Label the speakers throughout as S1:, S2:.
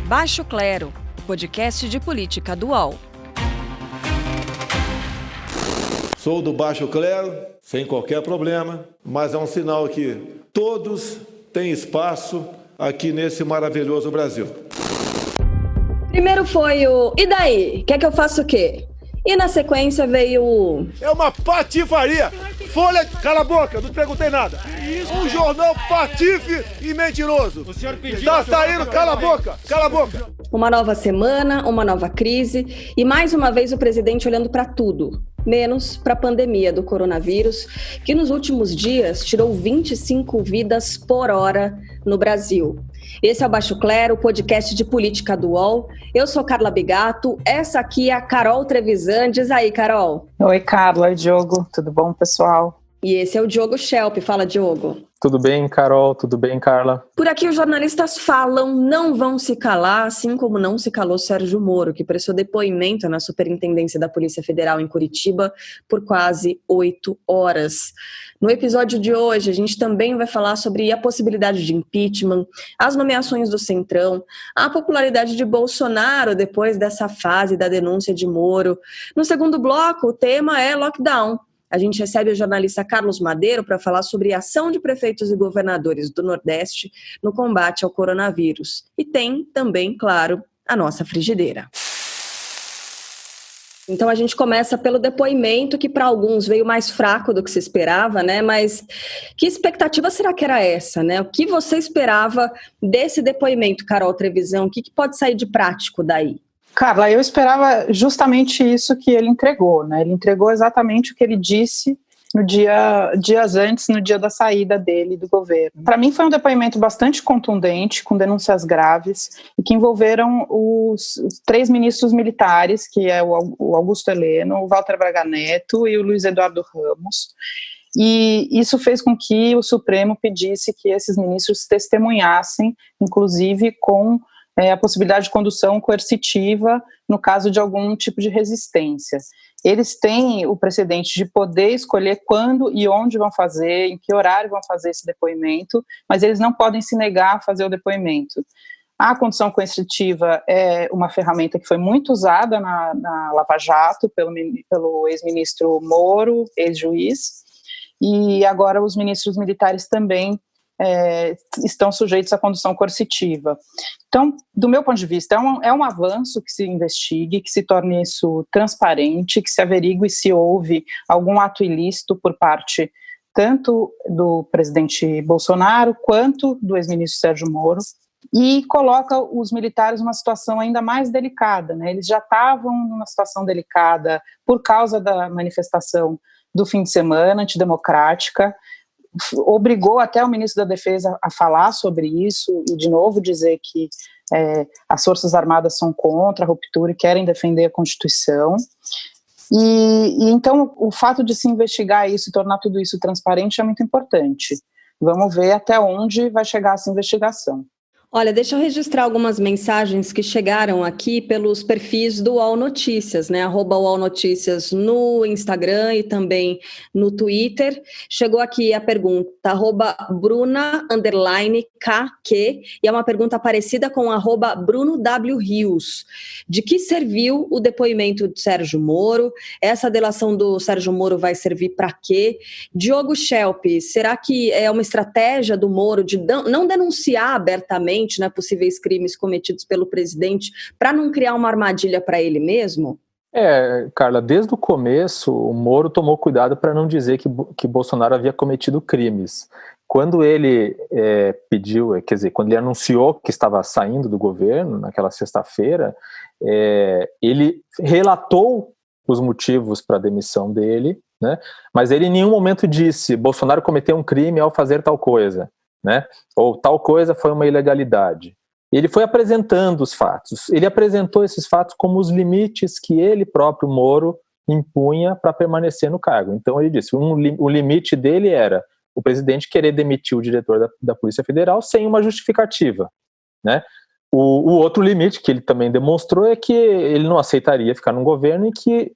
S1: Baixo Clero, podcast de política do UOL.
S2: Sou do Baixo Clero, sem qualquer problema, mas é um sinal que todos têm espaço aqui nesse maravilhoso Brasil.
S3: Primeiro foi o "e daí? Quer que eu faça o quê?" E na sequência veio o
S4: "é uma patifaria. Folha, cala a boca, não te perguntei nada. Um jornal patife e mentiroso. Tá saindo, cala a boca, cala a boca."
S3: Uma nova semana, uma nova crise e mais uma vez o presidente olhando para tudo, menos para a pandemia do coronavírus, que nos últimos dias tirou 25 vidas por hora no Brasil. Esse é o Baixo Clero, o podcast de política do UOL. Eu sou Carla Bigato, essa aqui é a Carol Trevisan. Diz aí, Carol.
S5: Oi, Carla. Oi, Diogo. Tudo bom, pessoal?
S3: E esse é o Diogo Schelp. Fala, Diogo.
S6: Tudo bem, Carol? Tudo bem, Carla?
S3: Por aqui os jornalistas falam, não vão se calar, assim como não se calou Sérgio Moro, que prestou depoimento na Superintendência da Polícia Federal em Curitiba por quase 8 horas. No episódio de hoje, a gente também vai falar sobre a possibilidade de impeachment, as nomeações do Centrão, a popularidade de Bolsonaro depois dessa fase da denúncia de Moro. No segundo bloco, o tema é lockdown. A gente recebe o jornalista Carlos Madeiro para falar sobre a ação de prefeitos e governadores do Nordeste no combate ao coronavírus. E tem também, claro, a nossa frigideira. Então a gente começa pelo depoimento, que para alguns veio mais fraco do que se esperava, né? Mas que expectativa será que era essa, né? O que você esperava desse depoimento, Carol Trevisan? O que pode sair de prático daí?
S5: Carla, eu esperava justamente isso que ele entregou, né? Ele entregou exatamente o que ele disse dias antes, no dia da saída dele do governo. Para mim foi um depoimento bastante contundente, com denúncias graves, e que envolveram os 3 ministros militares, que é o Augusto Heleno, o Walter Braga Neto e o Luiz Eduardo Ramos. E isso fez com que o Supremo pedisse que esses ministros testemunhassem, inclusive com a possibilidade de condução coercitiva no caso de algum tipo de resistência. Eles têm o precedente de poder escolher quando e onde vão fazer, em que horário vão fazer esse depoimento, mas eles não podem se negar a fazer o depoimento. A condução coercitiva é uma ferramenta que foi muito usada na Lava Jato pelo ex-ministro Moro, ex-juiz, e agora os ministros militares também estão sujeitos à condução coercitiva. Então, do meu ponto de vista, é um avanço que se investigue, que se torne isso transparente, que se averigue se houve algum ato ilícito por parte tanto do presidente Bolsonaro quanto do ex-ministro Sérgio Moro, e coloca os militares numa situação ainda mais delicada, né? Eles já estavam numa situação delicada por causa da manifestação do fim de semana antidemocrática, obrigou até o ministro da Defesa a falar sobre isso e de novo dizer que as Forças Armadas são contra a ruptura e querem defender a Constituição. E então o fato de se investigar isso e tornar tudo isso transparente é muito importante. Vamos ver até onde vai chegar essa investigação.
S3: Olha, deixa eu registrar algumas mensagens que chegaram aqui pelos perfis do UOL Notícias, né? @UOL Notícias no Instagram e também no Twitter. Chegou aqui a pergunta, @Bruna_KQ, e é uma pergunta parecida com @BrunoWRios. De que serviu o depoimento de Sérgio Moro? Essa delação do Sérgio Moro vai servir para quê? Diogo Schelp, será que é uma estratégia do Moro de não denunciar abertamente, né, possíveis crimes cometidos pelo presidente, para não criar uma armadilha para ele mesmo?
S6: Carla, desde o começo, o Moro tomou cuidado para não dizer que Bolsonaro havia cometido crimes. Quando ele quando ele anunciou que estava saindo do governo, naquela sexta-feira, ele relatou os motivos para a demissão dele, né, mas ele em nenhum momento disse Bolsonaro cometeu um crime ao fazer tal coisa, né? Ou tal coisa foi uma ilegalidade. Ele foi apresentando os fatos. Ele apresentou esses fatos como os limites que ele próprio, Moro, impunha para permanecer no cargo. Então ele disse, o limite dele era o presidente querer demitir o diretor da Polícia Federal sem uma justificativa, né? O outro limite que ele também demonstrou é que ele não aceitaria ficar num governo em que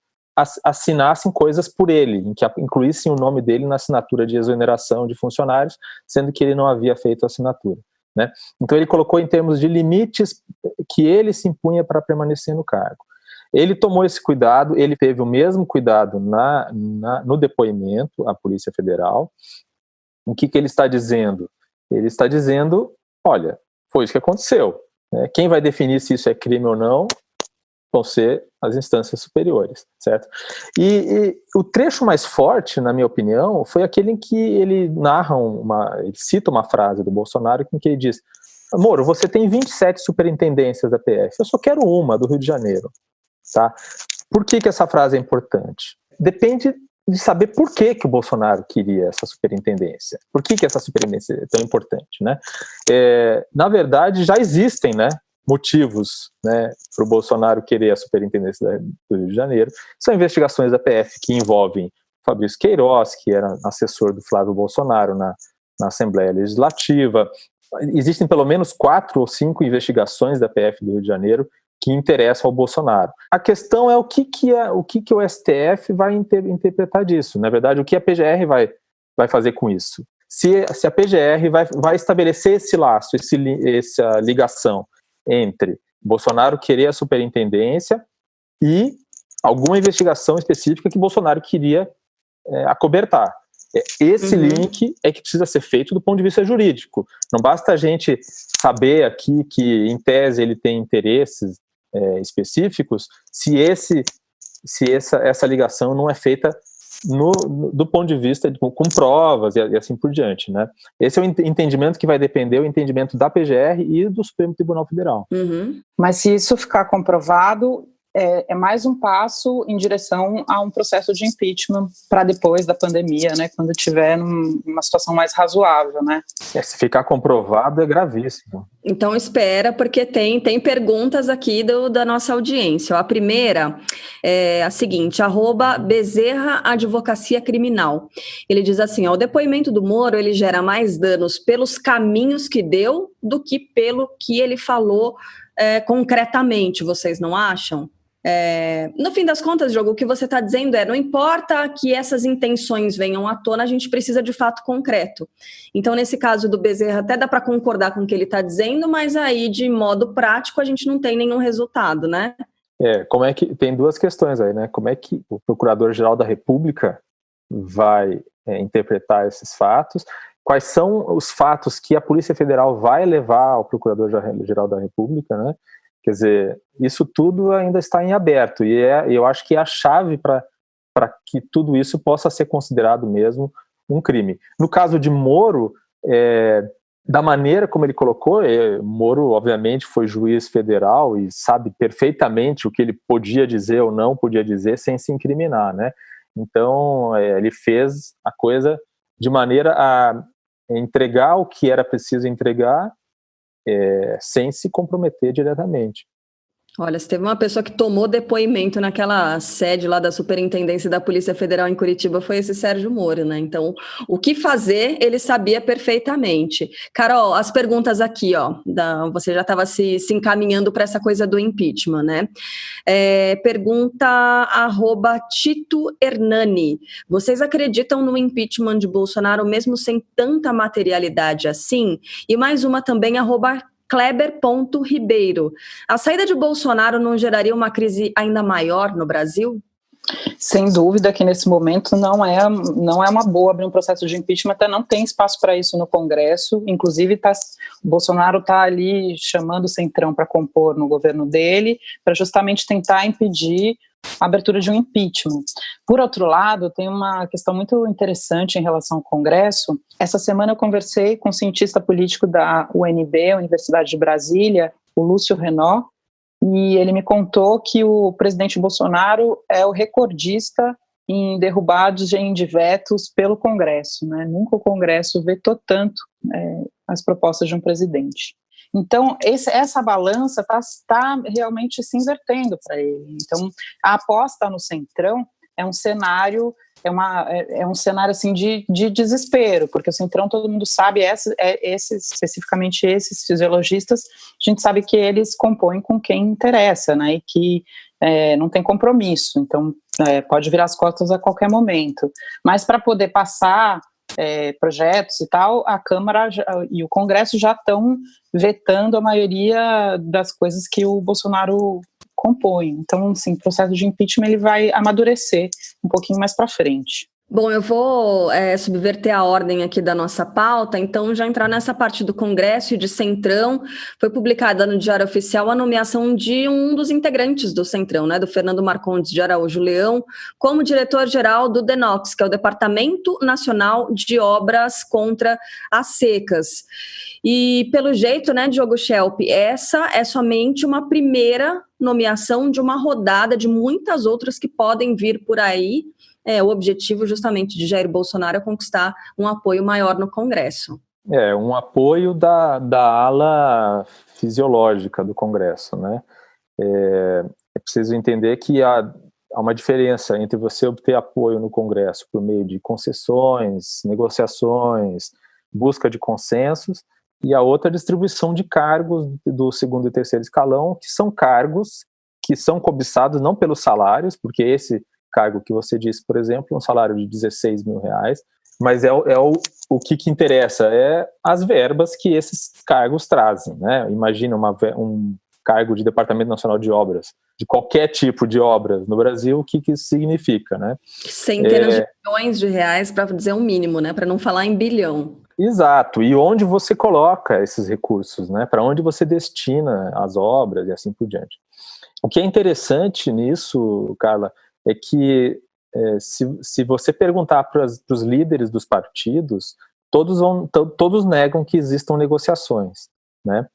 S6: assinassem coisas por ele, em que incluíssem o nome dele na assinatura de exoneração de funcionários, sendo que ele não havia feito a assinatura. né? Então ele colocou em termos de limites que ele se impunha para permanecer no cargo. Ele tomou esse cuidado, ele teve o mesmo cuidado no depoimento à Polícia Federal. O que ele está dizendo? Ele está dizendo, olha, foi isso que aconteceu. Né? Quem vai definir se isso é crime ou não vão ser as instâncias superiores, certo? E o trecho mais forte, na minha opinião, foi aquele em que ele narra ele cita uma frase do Bolsonaro em que ele diz: Moro, você tem 27 superintendências da PF, eu só quero uma, do Rio de Janeiro. Tá? Por que essa frase é importante? Depende de saber por que o Bolsonaro queria essa superintendência. Por que essa superintendência é tão importante, né? Na verdade, já existem, né, motivos, né, para o Bolsonaro querer a superintendência do Rio de Janeiro. São investigações da PF que envolvem Fabrício Queiroz, que era assessor do Flávio Bolsonaro na Assembleia Legislativa. Existem pelo menos 4 ou 5 investigações da PF do Rio de Janeiro que interessam ao Bolsonaro. A questão é o que o STF vai interpretar disso. Na verdade, o que a PGR vai fazer com isso? Se a PGR vai estabelecer esse laço, essa ligação entre Bolsonaro querer a superintendência e alguma investigação específica que Bolsonaro queria acobertar. Esse link é que precisa ser feito do ponto de vista jurídico. Não basta a gente saber aqui que, em tese, ele tem interesses específicos, se essa ligação não é feita do ponto de vista com provas e assim por diante, né? Esse é o entendimento que vai depender, o entendimento da PGR e do Supremo Tribunal Federal.
S5: Mas se isso ficar comprovado, é mais um passo em direção a um processo de impeachment para depois da pandemia, né, quando tiver numa situação mais razoável, né?
S6: Se ficar comprovado, é gravíssimo.
S3: Então espera, porque tem perguntas aqui da nossa audiência. A primeira é a seguinte, @Bezerra Advocacia Criminal. Ele diz assim, o depoimento do Moro, ele gera mais danos pelos caminhos que deu do que pelo que ele falou concretamente, vocês não acham? No fim das contas, Diogo, o que você está dizendo não importa que essas intenções venham à tona, a gente precisa de fato concreto. Então, nesse caso do Bezerra, até dá para concordar com o que ele está dizendo, mas aí, de modo prático, a gente não tem nenhum resultado, né?
S6: Como é que tem 2 questões aí, né? Como é que o Procurador-Geral da República vai interpretar esses fatos? Quais são os fatos que a Polícia Federal vai levar ao Procurador-Geral da República, né? Quer dizer, isso tudo ainda está em aberto e eu acho que é a chave para que tudo isso possa ser considerado mesmo um crime. No caso de Moro, da maneira como ele colocou, Moro obviamente foi juiz federal e sabe perfeitamente o que ele podia dizer ou não podia dizer sem se incriminar, né? Então, ele fez a coisa de maneira a entregar o que era preciso entregar sem se comprometer diretamente.
S3: Olha, se teve uma pessoa que tomou depoimento naquela sede lá da Superintendência da Polícia Federal em Curitiba, foi esse Sérgio Moro, né? Então, o que fazer, ele sabia perfeitamente. Carol, as perguntas aqui, você já estava se encaminhando para essa coisa do impeachment, né? Pergunta @Tito Hernani. Vocês acreditam no impeachment de Bolsonaro mesmo sem tanta materialidade assim? E mais uma também, @Kleber.Ribeiro. A saída de Bolsonaro não geraria uma crise ainda maior no Brasil?
S5: Sem dúvida que nesse momento não é uma boa abrir um processo de impeachment, até não tem espaço para isso no Congresso, inclusive o Bolsonaro está ali chamando o Centrão para compor no governo dele, para justamente tentar impedir a abertura de um impeachment. Por outro lado, tem uma questão muito interessante em relação ao Congresso. Essa semana eu conversei com um cientista político da UNB, Universidade de Brasília, o Lúcio Renaud, e ele me contou que o presidente Bolsonaro é o recordista em derrubados de vetos pelo Congresso, né? Nunca o Congresso vetou tanto as propostas de um presidente. Então, essa balança está realmente se invertendo para ele. Então, a aposta no Centrão é um cenário assim de desespero, porque o Centrão, todo mundo sabe, especificamente esses fisiologistas, a gente sabe que eles compõem com quem interessa, né, e que não tem compromisso, então pode virar as costas a qualquer momento. Mas para poder passar projetos e tal, a Câmara e o Congresso já estão vetando a maioria das coisas que o Bolsonaro compõe. Então, assim, o processo de impeachment ele vai amadurecer um pouquinho mais para frente.
S3: Bom, eu vou subverter a ordem aqui da nossa pauta, então já entrar nessa parte do Congresso e de Centrão. Foi publicada no Diário Oficial a nomeação de um dos integrantes do Centrão, né, do Fernando Marcondes de Araújo Leão, como diretor-geral do DENOX, que é o Departamento Nacional de Obras contra as Secas. E pelo jeito, né, Diogo Schelp, essa é somente uma primeira nomeação de uma rodada de muitas outras que podem vir por aí. O objetivo justamente de Jair Bolsonaro é conquistar um apoio maior no Congresso.
S6: Um apoio da ala fisiológica do Congresso, né? É preciso entender que há uma diferença entre você obter apoio no Congresso por meio de concessões, negociações, busca de consensos, e a outra distribuição de cargos do segundo e terceiro escalão, que são cargos que são cobiçados não pelos salários, porque esse cargo que você disse, por exemplo, um salário de R$16 mil, mas o que interessa é as verbas que esses cargos trazem, né? Imagina um cargo de Departamento Nacional de Obras, de qualquer tipo de obras no Brasil, o que isso significa, né?
S3: Centenas de milhões de reais, para dizer um mínimo, né? Para não falar em bilhão.
S6: Exato, e onde você coloca esses recursos, né? Para onde você destina as obras e assim por diante. O que é interessante nisso, Carla, é que se você perguntar para os líderes dos partidos, todos negam que existam negociações, né?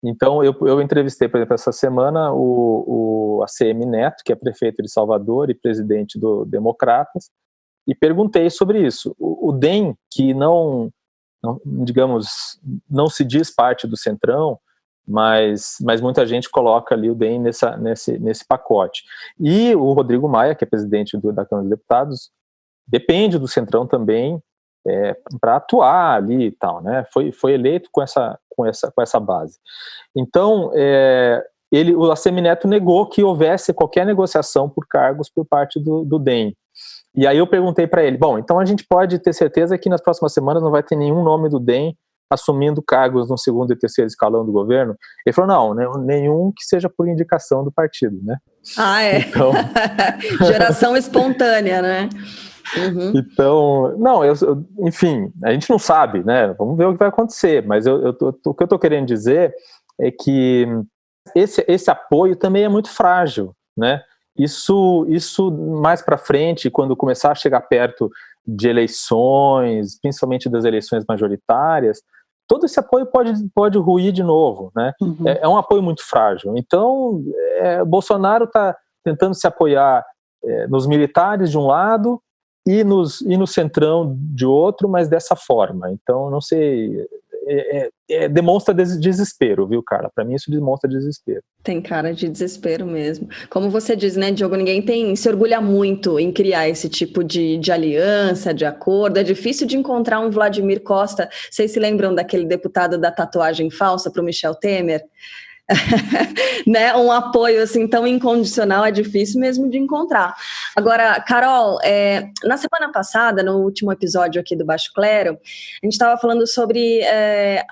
S6: Então, eu entrevistei, por exemplo, essa semana o ACM Neto, que é prefeito de Salvador e presidente do Democratas, e perguntei sobre isso. O DEM, que não se diz parte do Centrão, mas muita gente coloca ali o DEM nesse pacote. E o Rodrigo Maia, que é presidente da Câmara dos Deputados, depende do Centrão também para atuar ali e tal, né? Foi eleito com essa base. Então, o ACM Neto negou que houvesse qualquer negociação por cargos por parte do DEM. E aí eu perguntei para ele, bom, então a gente pode ter certeza que nas próximas semanas não vai ter nenhum nome do DEM assumindo cargos no segundo e terceiro escalão do governo? Ele falou, não, nenhum que seja por indicação do partido, né?
S3: Então... Geração espontânea, né? Uhum.
S6: Então, enfim, a gente não sabe, né? Vamos ver o que vai acontecer, mas o que eu estou querendo dizer é que esse apoio também é muito frágil, né? Isso mais para frente, quando começar a chegar perto de eleições, principalmente das eleições majoritárias, todo esse apoio pode ruir de novo, né? Uhum. É um apoio muito frágil. Então, Bolsonaro está tentando se apoiar nos militares de um lado e no Centrão de outro, mas dessa forma. Então, não sei... demonstra desespero, viu, Carla? Para mim isso demonstra desespero.
S3: Tem cara de desespero mesmo. Como você diz, né, Diogo, ninguém se orgulha muito em criar esse tipo de aliança, de acordo. É difícil de encontrar um Vladimir Costa. Vocês se lembram daquele deputado da tatuagem falsa para o Michel Temer? Né? Um apoio assim tão incondicional é difícil mesmo de encontrar. Agora, Carol, na semana passada, no último episódio aqui do Baixo Clero, a gente estava falando sobre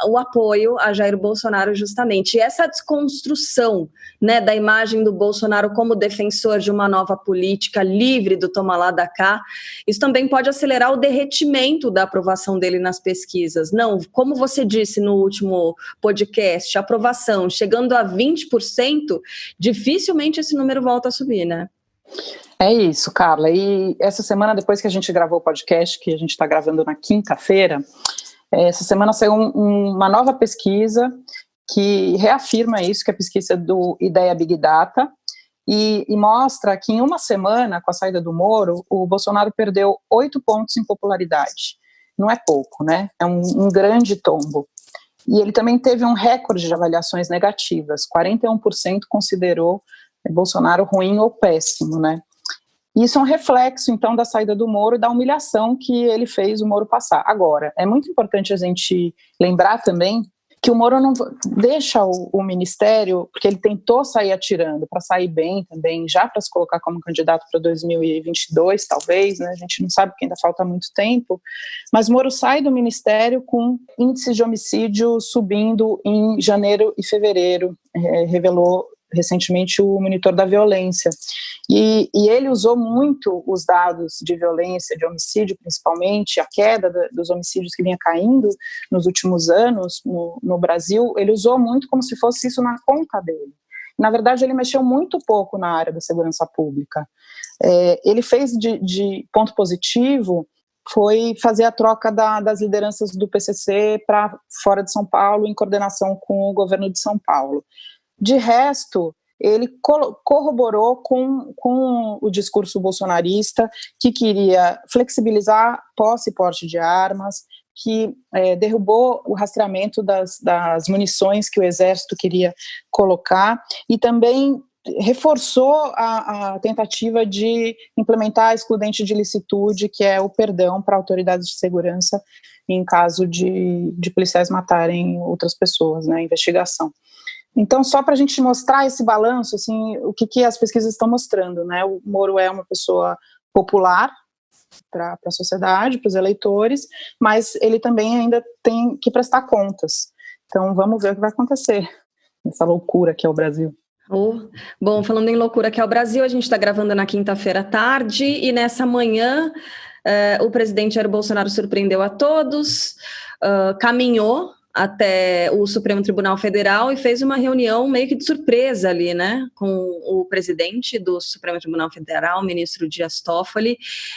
S3: o apoio a Jair Bolsonaro justamente, e essa desconstrução, né, da imagem do Bolsonaro como defensor de uma nova política livre do toma lá da cá. Isso também pode acelerar o derretimento da aprovação dele nas pesquisas. Não, como você disse no último podcast, a aprovação chegando a 20%, dificilmente esse número volta a subir, né?
S5: É isso, Carla. E essa semana, depois que a gente gravou o podcast, que a gente está gravando na quinta-feira, essa semana saiu uma nova pesquisa que reafirma isso, que é a pesquisa do Ideia Big Data, e mostra que em uma semana, com a saída do Moro, o Bolsonaro perdeu 8 pontos em popularidade. Não é pouco, né? É um grande tombo. E ele também teve um recorde de avaliações negativas. 41% considerou Bolsonaro ruim ou péssimo, né? Isso é um reflexo, então, da saída do Moro e da humilhação que ele fez o Moro passar. Agora, é muito importante a gente lembrar também que o Moro não deixa o ministério, porque ele tentou sair atirando, para sair bem também, já para se colocar como candidato para 2022, talvez, né? A gente não sabe porque ainda falta muito tempo, mas Moro sai do ministério com índices de homicídio subindo em janeiro e fevereiro, revelou recentemente o monitor da violência. E ele usou muito os dados de violência, de homicídio principalmente, a queda dos homicídios que vinha caindo nos últimos anos no Brasil, ele usou muito como se fosse isso na conta dele. Na verdade, ele mexeu muito pouco na área da segurança pública. Ele fez de ponto positivo, foi fazer a troca das lideranças do PCC para fora de São Paulo, em coordenação com o governo de São Paulo. De resto, ele corroborou com o discurso bolsonarista, que queria flexibilizar posse e porte de armas, que derrubou o rastreamento das munições que o Exército queria colocar, e também reforçou a tentativa de implementar a excludente de licitude, que é o perdão para autoridades de segurança em caso de policiais matarem outras pessoas, né, investigação. Então, só para a gente mostrar esse balanço, assim, o que as pesquisas estão mostrando, né? O Moro é uma pessoa popular para a sociedade, para os eleitores, mas ele também ainda tem que prestar contas. Então, vamos ver o que vai acontecer nessa loucura que é o Brasil.
S3: Bom, falando em loucura que é o Brasil, a gente está gravando na quinta-feira à tarde e nessa manhã o presidente Jair Bolsonaro surpreendeu a todos, caminhou até o Supremo Tribunal Federal e fez uma reunião meio que de surpresa ali, né, com o presidente do Supremo Tribunal Federal, o ministro Dias Toffoli,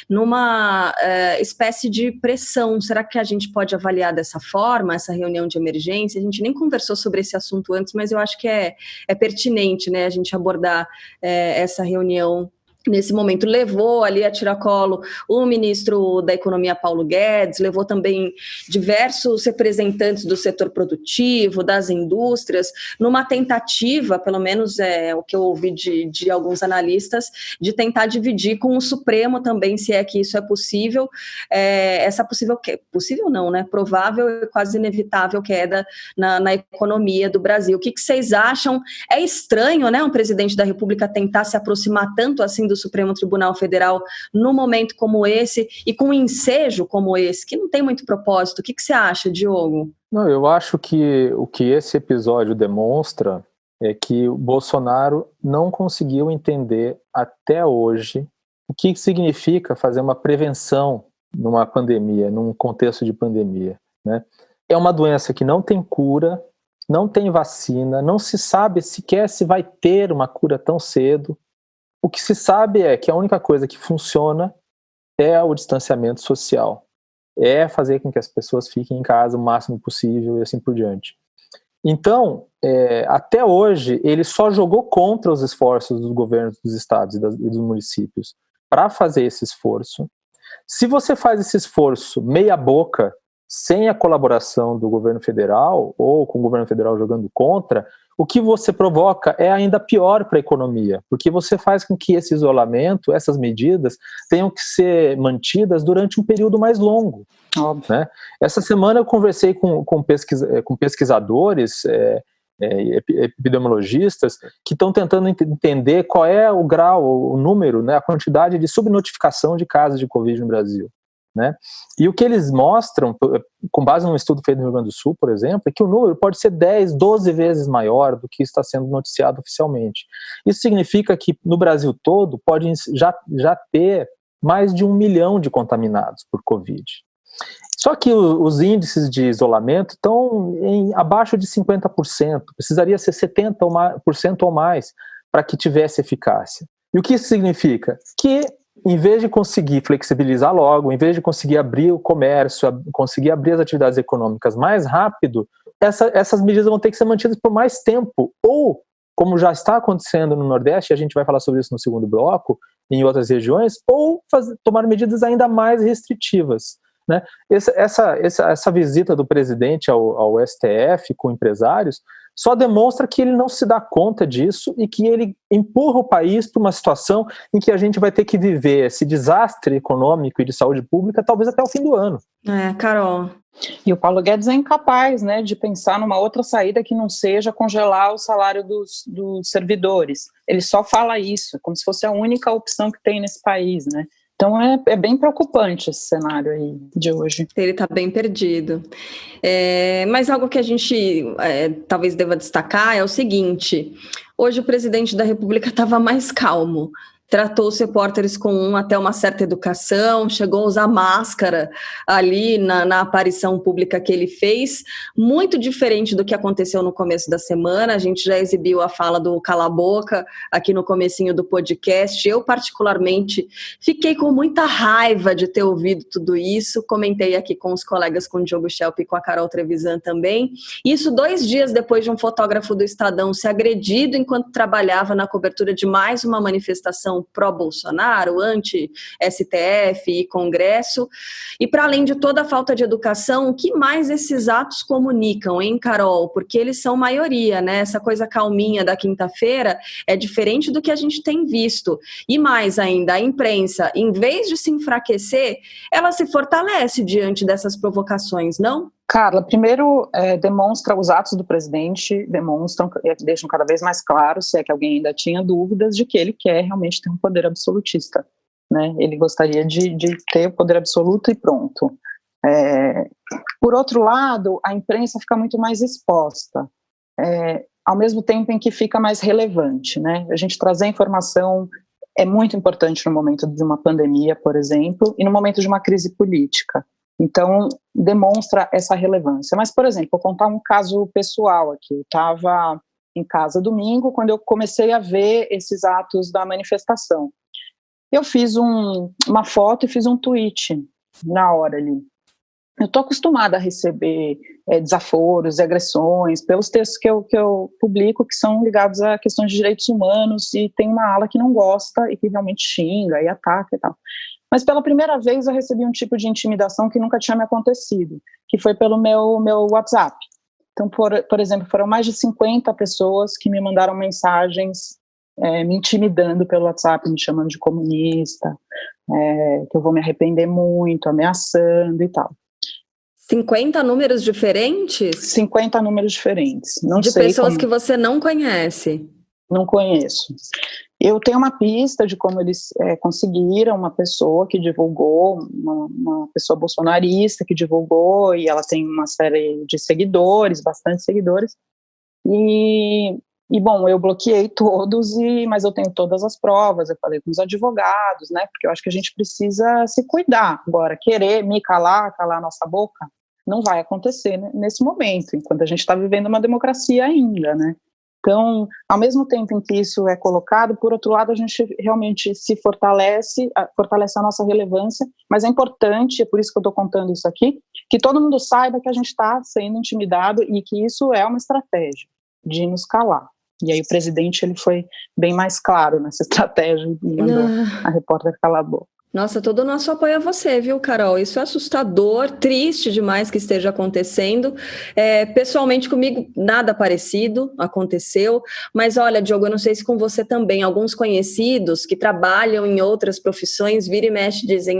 S3: numa espécie de pressão. Será que a gente pode avaliar dessa forma, essa reunião de emergência? A gente nem conversou sobre esse assunto antes, mas eu acho que é pertinente, né, a gente abordar essa reunião nesse momento. Levou ali a tiracolo o ministro da Economia, Paulo Guedes, levou também diversos representantes do setor produtivo, das indústrias, numa tentativa, pelo menos o que eu ouvi de alguns analistas, de tentar dividir com o Supremo também, se é que isso é possível, essa possível não, né, provável e quase inevitável queda na economia do Brasil. O que vocês acham? É estranho, né, um presidente da República tentar se aproximar tanto assim do Supremo Tribunal Federal num momento como esse e com um ensejo como esse, que não tem muito propósito. O que você acha, Diogo?
S6: Não, eu acho que o que esse episódio demonstra é que o Bolsonaro não conseguiu entender até hoje o que significa fazer uma prevenção numa pandemia, num contexto de pandemia, né? É uma doença que não tem cura, não tem vacina, não se sabe sequer se vai ter uma cura tão cedo. O que se sabe é que a única coisa que funciona é o distanciamento social, é fazer com que as pessoas fiquem em casa o máximo possível e assim por diante. Então, até hoje, ele só jogou contra os esforços dos governos dos estados e dos municípios para fazer esse esforço. Se você faz esse esforço meia boca, sem a colaboração do governo federal, ou com o governo federal jogando contra, o que você provoca é ainda pior para a economia, porque você faz com que esse isolamento, essas medidas, tenham que ser mantidas durante um período mais longo. Né? Essa semana eu conversei com pesquisadores, epidemiologistas, que estão tentando entender qual é o grau, o número, né, a quantidade de subnotificação de casos de Covid no Brasil. Né? E o que eles mostram, com base num estudo feito no Rio Grande do Sul, por exemplo, é que o número pode ser 10, 12 vezes maior do que está sendo noticiado oficialmente. Isso significa que no Brasil todo pode já ter mais de 1 milhão de contaminados por Covid. Só que os índices de isolamento estão abaixo de 50%, precisaria ser 70% ou mais para que tivesse eficácia. E o que isso significa? Que em vez de conseguir flexibilizar logo, em vez de conseguir abrir o comércio, conseguir abrir as atividades econômicas mais rápido, essas medidas vão ter que ser mantidas por mais tempo. Ou, como já está acontecendo no Nordeste, a gente vai falar sobre isso no segundo bloco, em outras regiões, ou tomar medidas ainda mais restritivas. né? Essa visita do presidente ao STF com empresários só demonstra que ele não se dá conta disso e que ele empurra o país para uma situação em que a gente vai ter que viver esse desastre econômico e de saúde pública talvez até o fim do ano.
S3: Carol.
S5: E o Paulo Guedes é incapaz, né, de pensar numa outra saída que não seja congelar o salário dos servidores. Ele só fala isso, como se fosse a única opção que tem nesse país, né? Então é bem preocupante esse cenário aí de hoje.
S3: Ele está bem perdido. Mas algo que a gente talvez deva destacar é o seguinte: hoje o presidente da República estava mais calmo. Tratou os repórteres com até uma certa educação, chegou a usar máscara ali na aparição pública que ele fez, muito diferente do que aconteceu no começo da semana. A gente já exibiu a fala do Cala a Boca aqui no comecinho do podcast. Eu, particularmente, fiquei com muita raiva de ter ouvido tudo isso. Comentei aqui com os colegas, com o Diogo Schelp e com a Carol Trevisan também. Isso 2 dias depois de um fotógrafo do Estadão ser agredido enquanto trabalhava na cobertura de mais uma manifestação pró-Bolsonaro, anti-STF e Congresso. E para além de toda a falta de educação, o que mais esses atos comunicam, hein, Carol? Porque eles são maioria, né? Essa coisa calminha da quinta-feira é diferente do que a gente tem visto. E mais ainda, a imprensa, em vez de se enfraquecer, ela se fortalece diante dessas provocações, não?
S5: Carla, primeiro demonstra os atos do presidente, deixam cada vez mais claro, se é que alguém ainda tinha dúvidas, de que ele quer realmente ter um poder absolutista, né? Ele gostaria de ter o poder absoluto e pronto. Por outro lado, a imprensa fica muito mais exposta, ao mesmo tempo em que fica mais relevante, né? A gente trazer informação é muito importante no momento de uma pandemia, por exemplo, e no momento de uma crise política. Então, demonstra essa relevância. Mas, por exemplo, vou contar um caso pessoal aqui. Eu estava em casa domingo, quando eu comecei a ver esses atos da manifestação. Eu fiz uma foto e fiz um tweet na hora ali. Eu estou acostumada a receber desaforos e agressões pelos textos que eu publico, que são ligados a questões de direitos humanos, e tem uma ala que não gosta e que realmente xinga e ataca e tal. Mas pela primeira vez eu recebi um tipo de intimidação que nunca tinha me acontecido, que foi pelo meu WhatsApp. Então, por exemplo, foram mais de 50 pessoas que me mandaram mensagens me intimidando pelo WhatsApp, me chamando de comunista, que eu vou me arrepender muito, ameaçando e tal.
S3: 50 números diferentes?
S5: 50 números diferentes. Não
S3: de
S5: sei
S3: pessoas que você não conhece?
S5: Não conheço. Eu tenho uma pista de como eles conseguiram uma pessoa que divulgou, uma pessoa bolsonarista que divulgou, e ela tem uma série de seguidores, bastante seguidores, e bom, eu bloqueei todos, mas eu tenho todas as provas, eu falei com os advogados, né, porque eu acho que a gente precisa se cuidar. Agora, querer me calar a nossa boca, não vai acontecer, né, nesse momento, enquanto a gente está vivendo uma democracia ainda, né. Então, ao mesmo tempo em que isso é colocado, por outro lado, a gente realmente se fortalece a nossa relevância, mas é importante, é por isso que eu estou contando isso aqui, que todo mundo saiba que a gente está sendo intimidado e que isso é uma estratégia de nos calar. E aí o presidente ele foi bem mais claro nessa estratégia e mandou a repórter calar a boca.
S3: Nossa, todo o nosso apoio a você, viu, Carol? Isso é assustador, triste demais que esteja acontecendo. Pessoalmente, comigo, nada parecido aconteceu. Mas olha, Diogo, eu não sei se com você também, alguns conhecidos que trabalham em outras profissões, vira e mexe, dizem,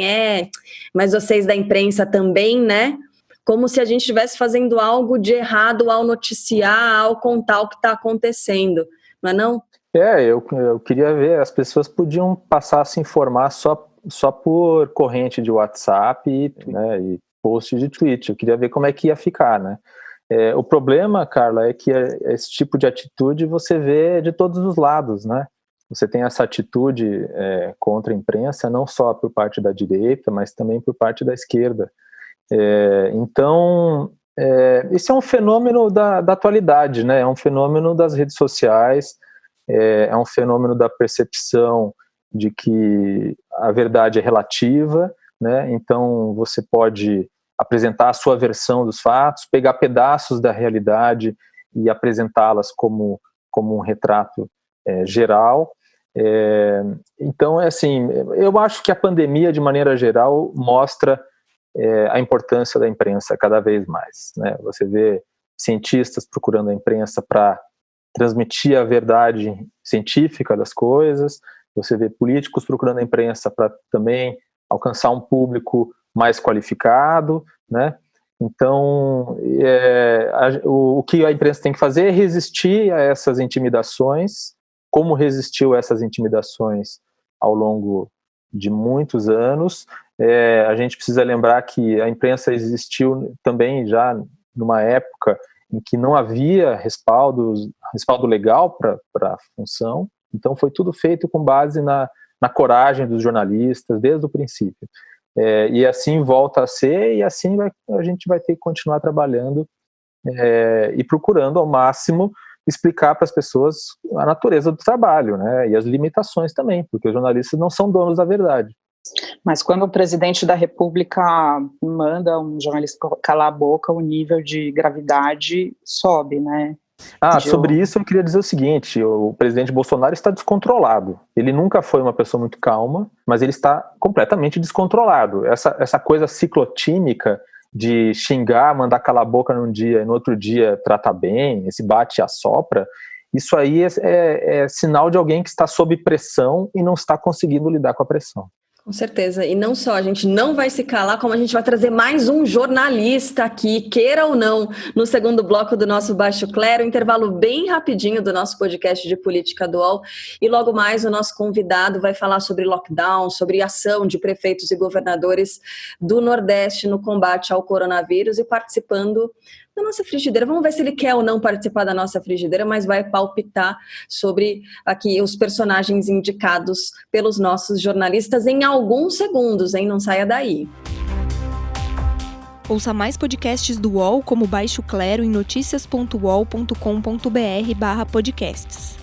S3: mas vocês da imprensa também, né? Como se a gente estivesse fazendo algo de errado ao noticiar, ao contar o que está acontecendo, não é não?
S6: Eu queria ver, as pessoas podiam passar a se informar só por corrente de WhatsApp e post de tweet. Eu queria ver como é que ia ficar, né? O problema, Carla, é que esse tipo de atitude você vê de todos os lados, né? Você tem essa atitude contra a imprensa, não só por parte da direita, mas também por parte da esquerda. Então, esse é um fenômeno da atualidade, né? É um fenômeno das redes sociais, é um fenômeno da percepção de que a verdade é relativa, né? Então você pode apresentar a sua versão dos fatos, pegar pedaços da realidade e apresentá-las como um retrato geral. Então, assim, eu acho que a pandemia, de maneira geral, mostra a importância da imprensa cada vez mais, né? Você vê cientistas procurando a imprensa para transmitir a verdade científica das coisas, você vê políticos procurando a imprensa para também alcançar um público mais qualificado, né? Então, o que a imprensa tem que fazer é resistir a essas intimidações, como resistiu a essas intimidações ao longo de muitos anos. A gente precisa lembrar que a imprensa existiu também já numa época em que não havia respaldo legal para a função, então foi tudo feito com base na coragem dos jornalistas desde o princípio. E assim volta a ser, e assim a gente vai ter que continuar trabalhando e procurando ao máximo explicar para as pessoas a natureza do trabalho, né, e as limitações também, porque os jornalistas não são donos da verdade.
S5: Mas quando o presidente da República manda um jornalista calar a boca, o nível de gravidade sobe, né?
S6: Sobre isso eu queria dizer o seguinte: o presidente Bolsonaro está descontrolado. Ele nunca foi uma pessoa muito calma, mas ele está completamente descontrolado. Essa coisa ciclotímica de xingar, mandar calar a boca num dia e no outro dia tratar bem, esse bate e assopra, isso aí é sinal de alguém que está sob pressão e não está conseguindo lidar com a pressão.
S3: Com certeza, e não só, a gente não vai se calar, como a gente vai trazer mais um jornalista aqui, queira ou não, no segundo bloco do nosso Baixo Clero, intervalo bem rapidinho do nosso podcast de política do UOL, e logo mais o nosso convidado vai falar sobre lockdown, sobre ação de prefeitos e governadores do Nordeste no combate ao coronavírus, e participando da nossa frigideira. Vamos ver se ele quer ou não participar da nossa frigideira, mas vai palpitar sobre aqui os personagens indicados pelos nossos jornalistas em alguns segundos, hein? Não saia daí.
S7: Ouça mais podcasts do UOL como Baixo Clero em noticias.uol.com.br/podcasts.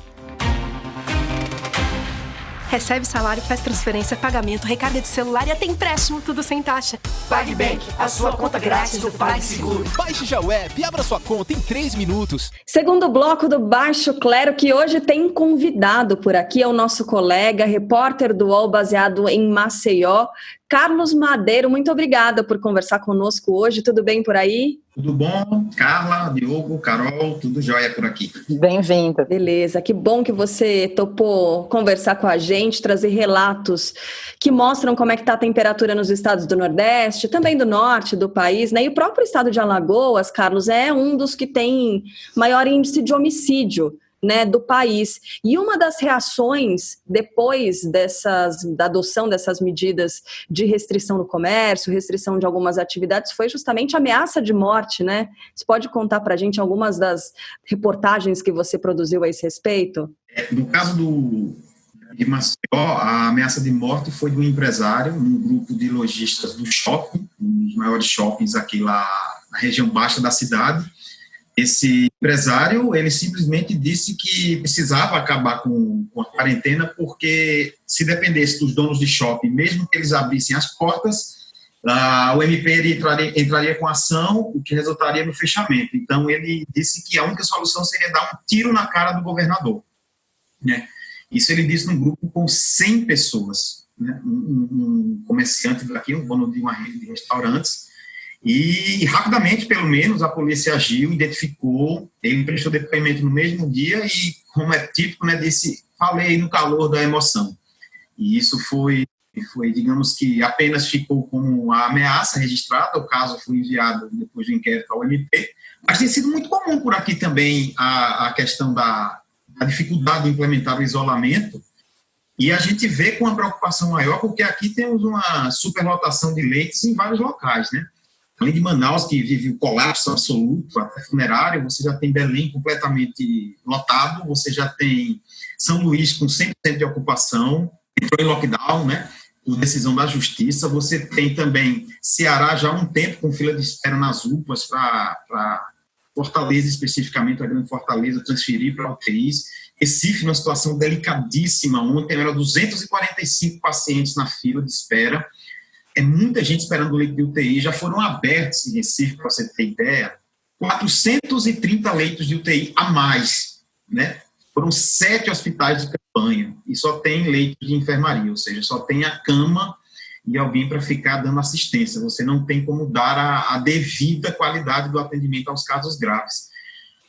S8: Recebe salário, faz transferência, pagamento, recarga de celular e até empréstimo, tudo sem taxa.
S9: PagBank, a sua conta grátis do PagSeguro. Baixe já o app e abra sua conta em 3 minutos.
S3: Segundo bloco do Baixo Clero, que hoje tem convidado por aqui, é o nosso colega, repórter do UOL baseado em Maceió, Carlos Madeiro. Muito obrigada por conversar conosco hoje. Tudo bem por aí?
S10: Tudo bom, Carla, Diogo, Carol, tudo jóia por aqui.
S5: Bem-vinda.
S3: Beleza, que bom que você topou conversar com a gente, trazer relatos que mostram como é que está a temperatura nos estados do Nordeste, também do Norte do país, né? E o próprio estado de Alagoas, Carlos, é um dos que tem maior índice de homicídio, né, do país. E uma das reações depois da adoção dessas medidas de restrição no comércio, restrição de algumas atividades, foi justamente a ameaça de morte, né? Você pode contar para a gente algumas das reportagens que você produziu a esse respeito?
S10: No caso de Maceió, a ameaça de morte foi de um empresário, um grupo de lojistas do shopping, um dos maiores shoppings aqui lá na região baixa da cidade. Esse empresário, ele simplesmente disse que precisava acabar com a quarentena, porque se dependesse dos donos de shopping, mesmo que eles abrissem as portas, o MP entraria com ação, o que resultaria no fechamento. Então, ele disse que a única solução seria dar um tiro na cara do governador, né? Isso ele disse num grupo com 100 pessoas, né? Um comerciante daqui, um dono de uma rede de restaurantes. E rapidamente, pelo menos, a polícia agiu, identificou, ele prestou depoimento no mesmo dia e, como é típico, né, disse, falei no calor da emoção. E isso foi, digamos que apenas ficou como a ameaça registrada, o caso foi enviado depois do inquérito ao MP, mas tem sido muito comum por aqui também a questão da dificuldade de implementar o isolamento, e a gente vê com uma preocupação maior, porque aqui temos uma superlotação de leitos em vários locais, né? Além de Manaus, que vive o colapso absoluto, até funerário, você já tem Belém completamente lotado, você já tem São Luís com 100% de ocupação, entrou em lockdown, né, por decisão da Justiça. Você tem também Ceará já há um tempo com fila de espera nas UPAs para Fortaleza, especificamente a Grande Fortaleza, transferir para UTIs. Recife, numa situação delicadíssima, ontem eram 245 pacientes na fila de espera. É muita gente esperando o leito de UTI, já foram abertos em Recife, para você ter ideia, 430 leitos de UTI a mais, né? Foram 7 hospitais de campanha e só tem leitos de enfermaria, ou seja, só tem a cama e alguém para ficar dando assistência. Você não tem como dar a devida qualidade do atendimento aos casos graves.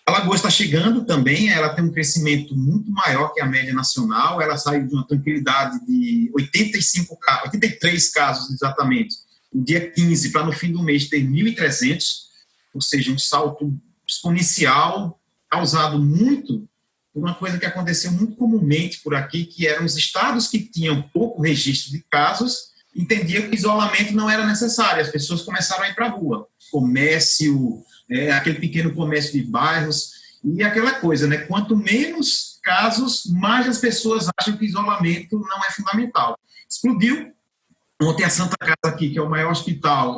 S10: Alagoas está chegando também, ela tem um crescimento muito maior que a média nacional, ela saiu de uma tranquilidade de 83 casos exatamente, no dia 15 para no fim do mês ter 1.300, ou seja, um salto exponencial, causado muito por uma coisa que aconteceu muito comumente por aqui, que eram os estados que tinham pouco registro de casos, entendiam que o isolamento não era necessário, as pessoas começaram a ir para a rua. Comércio, aquele pequeno comércio de bairros, e aquela coisa, né? Quanto menos casos, mais as pessoas acham que o isolamento não é fundamental. Explodiu. Ontem a Santa Casa aqui, que é o maior hospital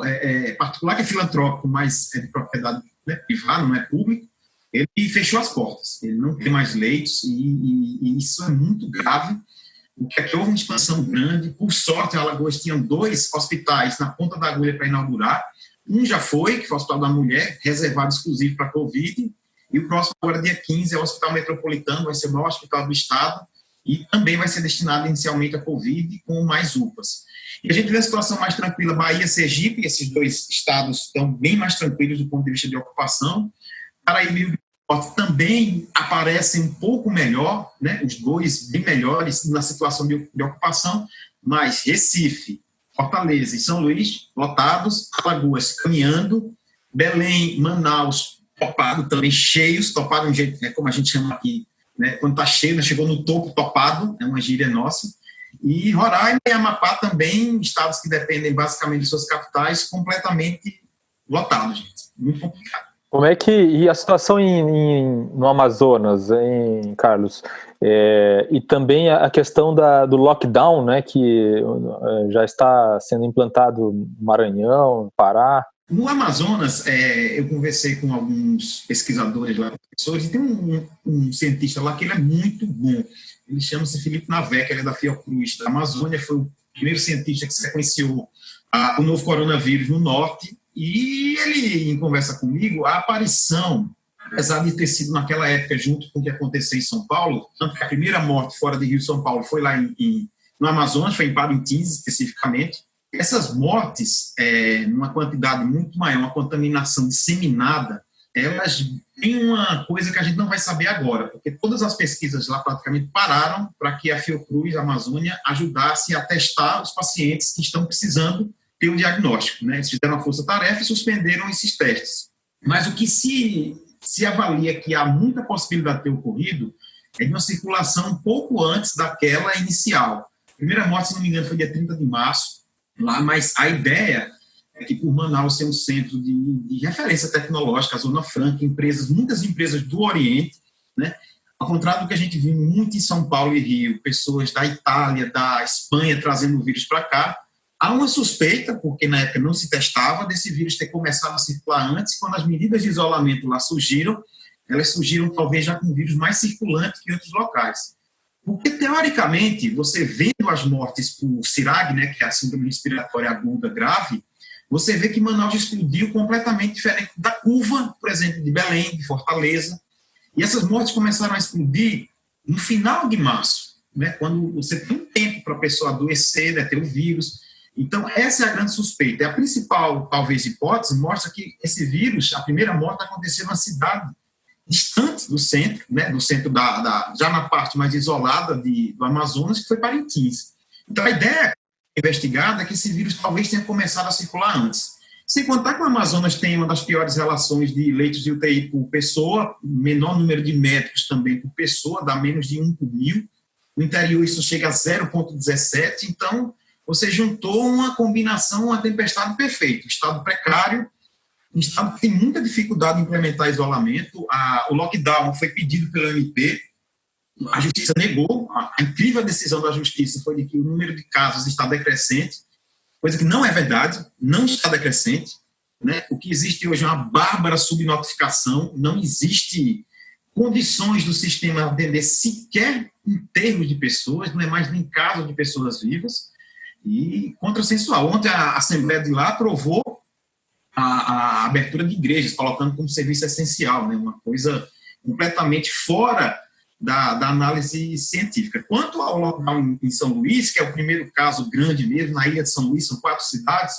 S10: particular, que é filantrópico, mas é de propriedade, né, privada, não é público, ele fechou as portas, ele não tem mais leitos, e isso é muito grave. O que aqui houve uma expansão grande. Por sorte, a Alagoas tinha 2 hospitais na ponta da agulha para inaugurar. Um já foi, que foi o Hospital da Mulher, reservado exclusivo para a Covid, e o próximo, agora dia 15, é o Hospital Metropolitano, vai ser o maior hospital do estado, e também vai ser destinado inicialmente à Covid, com mais UPAs. E a gente vê a situação mais tranquila, Bahia e Sergipe, esses 2 estados estão bem mais tranquilos do ponto de vista de ocupação. Paraíba e Rio Grande do Norte também aparecem um pouco melhor, né? Os 2 bem melhores na situação de ocupação, mas Recife, Fortaleza e São Luís lotados, Alagoas caminhando, Belém, Manaus topado também, cheios, topado de um jeito, né, como a gente chama aqui, né, quando está cheio, né, chegou no topo topado, é uma gíria nossa, e Roraima e Amapá também, estados que dependem basicamente de suas capitais, completamente lotados, gente, muito complicado.
S6: Como é que, e a situação no Amazonas, hein, Carlos? E também a questão do lockdown, né, que já está sendo implantado no Maranhão, no Pará.
S10: No Amazonas, eu conversei com alguns pesquisadores lá, professores, e tem um cientista lá que ele é muito bom. Ele chama-se Felipe Naveca, ele é da Fiocruz, da Amazônia, foi o primeiro cientista que sequenciou o novo coronavírus no norte. E ele, em conversa comigo, a aparição, apesar de ter sido naquela época junto com o que aconteceu em São Paulo, tanto que a primeira morte fora de Rio e São Paulo foi lá no Amazonas, foi em Parintins especificamente, essas mortes, numa quantidade muito maior, uma contaminação disseminada, elas têm uma coisa que a gente não vai saber agora, porque todas as pesquisas lá praticamente pararam para que a Fiocruz, a Amazônia, ajudasse a testar os pacientes que estão precisando ter um diagnóstico, né? Eles fizeram uma força-tarefa e suspenderam esses testes. Mas o que se avalia que há muita possibilidade de ter ocorrido é de uma circulação um pouco antes daquela inicial. A primeira morte, se não me engano, foi dia 30 de março, lá, mas a ideia é que por Manaus ser um centro de referência tecnológica, a Zona Franca, muitas empresas do Oriente, né? Ao contrário do que a gente viu muito em São Paulo e Rio, pessoas da Itália, da Espanha trazendo o vírus para cá, há uma suspeita, porque na época não se testava, desse vírus ter começado a circular antes, quando as medidas de isolamento lá surgiram, elas surgiram talvez já com vírus mais circulante que em outros locais. Porque, teoricamente, você vendo as mortes por CIRAG, né, que é a síndrome respiratória aguda grave, você vê que Manaus explodiu completamente diferente da curva, por exemplo, de Belém, de Fortaleza. E essas mortes começaram a explodir no final de março, né, quando você tem um tempo para a pessoa adoecer, né, ter o vírus. Então, essa é a grande suspeita. E a principal, talvez, hipótese mostra que esse vírus, a primeira morte aconteceu numa cidade distante do centro, né, do centro já na parte mais isolada do Amazonas, que foi Parintins. Então, a ideia investigada é que esse vírus talvez tenha começado a circular antes. Sem contar que o Amazonas tem uma das piores relações de leitos de UTI por pessoa, menor número de médicos também por pessoa, dá menos de 1 por 1000. No interior, isso chega a 0,17. Então, você juntou uma combinação, uma tempestade perfeita. Estado precário, um estado que tem muita dificuldade em implementar isolamento. O lockdown foi pedido pelo MP, a justiça negou. A incrível decisão da justiça foi de que o número de casos está decrescente, coisa que não é verdade, não está decrescente, né? O que existe hoje é uma bárbara subnotificação, não existe condições do sistema atender sequer enterros de pessoas, não é mais nem caso de pessoas vivas, e contrassensual. Ontem a Assembleia de lá aprovou a abertura de igrejas, colocando como serviço essencial, né? Uma coisa completamente fora da análise científica. Quanto ao lockdown em São Luís, que é o primeiro caso grande mesmo, na ilha de São Luís, são 4 cidades,